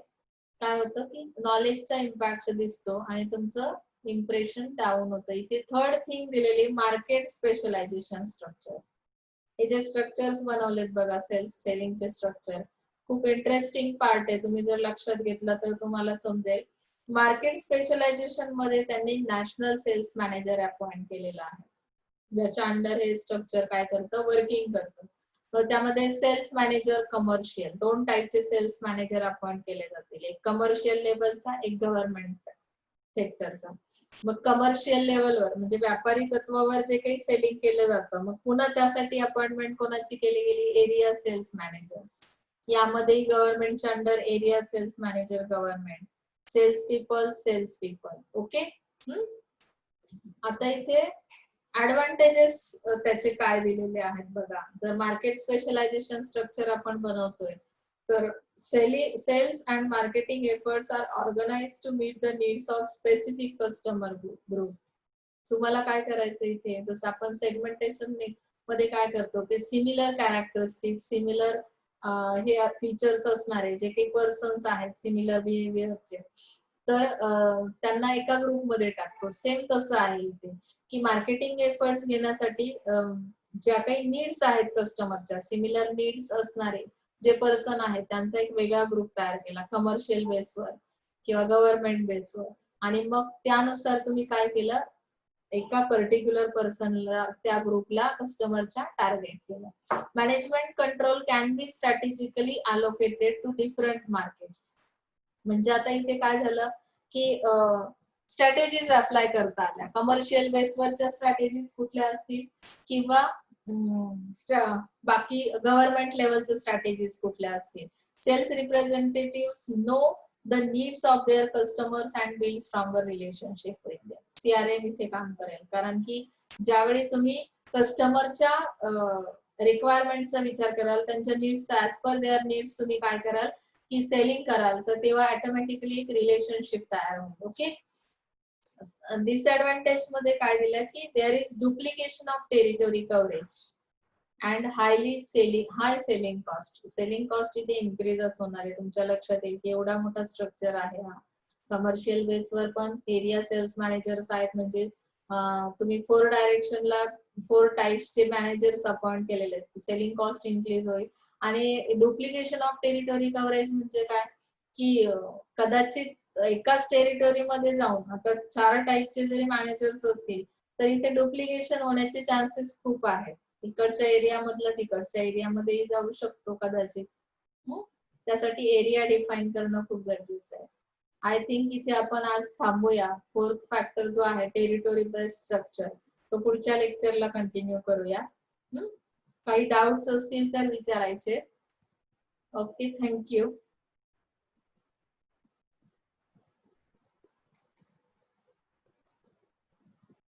A: काय होतं की नॉलेजचा इम्पॅक्ट दिसतो आणि तुमचं इम्प्रेशन डाऊन होतं. इथे थर्ड थिंग दिलेली मार्केट स्पेशलायझेशन स्ट्रक्चर. हे जे स्ट्रक्चर्स बनवलेत बघा सेल्स सेलिंगचे स्ट्रक्चर खूप इंटरेस्टिंग पार्ट आहे. तुम्ही जर लक्षात घेतला तर तुम्हाला समजेल. मार्केट स्पेशलायझेशन मध्ये त्यांनी नॅशनल सेल्स मॅनेजर अपॉइंट केलेला आहे, ज्याच्या अंडर हे स्ट्रक्चर काय करतं, वर्किंग करतं. तर त्यामध्ये सेल्स मॅनेजर कमर्शियल, 2 टाईपचे सेल्स मॅनेजर अपॉइंट केले जातील, एक कमर्शियल लेवलचा एक गव्हर्नमेंट सेक्टरचा. मग कमर्शियल लेवलवर म्हणजे व्यापारी तत्वावर जे काही सेलिंग केलं जातं, मग पुन्हा त्यासाठी अपॉइंटमेंट कोणाची केली गेली? Area sales managers. यामध्येही गव्हर्नमेंटच्या under area sales manager government, sales people. Okay. आता इथे ऍडव्हान्टेजेस त्याचे काय दिलेले आहेत बघा. जर मार्केट स्पेशलायझेशन स्ट्रक्चर आपण बनवतोय तर sales and marketing efforts are organised to meet the needs of specific customer group. तुम्हाला काय करायचं इथे, जसं आपण सेगमेंटेशन मध्ये काय करतो की सिमिलर कॅरेक्टरिस्टिक, सिमिलर हे फीचर्स असणारे जे काही पर्सन्स आहेत सिमिलर बिहेवियरचे, तर त्यांना एका ग्रुपमध्ये टाकतो. सेम तसं आहे इथे की मार्केटिंग एफर्ट्स घेण्यासाठी ज्या काही नीड्स आहेत कस्टमरच्या, सिमिलर नीड्स असणारे जे पर्सन आहेत त्यांचा एक वेगळा ग्रुप तयार केला कमर्शियल बेसवर किंवा गव्हर्नमेंट बेसवर, आणि मग त्यानुसार तुम्ही काय केलं, एका पर्टिक्युलर पर्सनला त्या ग्रुपला कस्टमरच्या टार्गेट केलं. Management control can be strategically allocated to different markets. म्हणजे आता इथे काय झालं की स्ट्रॅटेजीज अप्लाय करता आल्या. कमर्शियल बेसवरच्या स्ट्रॅटेजीज कुठल्या असतील किंवा बाकी गव्हर्नमेंट लेवलच्या स्ट्रॅटेजीज कुठल्या असतील. Sales representative know the needs of their customers and build stronger relationship with them. CRM इथे काम करेल, कारण की ज्यावेळी तुम्ही कस्टमरच्या रिक्वायरमेंटचा विचार कराल, त्यांच्या नीड्सचा ऍज पर देअर नीड्स तुम्ही काय कराल की सेलिंग कराल, तर तेव्हा ऑटोमॅटिकली एक रिलेशनशिप तयार होईल. ओके. डिसएडव्हान्टेज मध्ये काय दिलं की there is duplication of territory coverage and high selling cost. Selling cost इथे इन्क्रीजच होणार आहे. तुमच्या लक्षात येईल की एवढा मोठा स्ट्रक्चर आहे हा. कमर्शियल बेसवर पण एरिया सेल्स मॅनेजर्स आहेत, म्हणजे तुम्ही 4 डायरेक्शनला 4 टाइप्सचे मॅनेजर्स अपॉइंट केलेले आहेत. सेलिंग कॉस्ट इन्क्रीज होईल. आणि डुप्लिकेशन ऑफ टेरिटरी कव्हरेज म्हणजे काय की कदाचित एकाच टेरिटरीमध्ये जाऊन आता 4 टाइपचे जरी मॅनेजर्स असतील तर इथे डुप्लिकेशन होण्याचे चान्सेस खूप आहेत. इकडच्या एरियामधला तिकडच्या एरियामध्येही जाऊ शकतो कदाचित. त्यासाठी एरिया डिफाईन करणं खूप गरजेचं आहे. आय थिंक इथे आपण आज थांबूया. 4th फॅक्टर जो आहे टेरिटोरी बेस्ड स्ट्रक्चर, तो पुढच्या लेक्चरला कंटिन्यू करूया. काही डाउट्स असतील तर विचारायचे. Okay, thank you.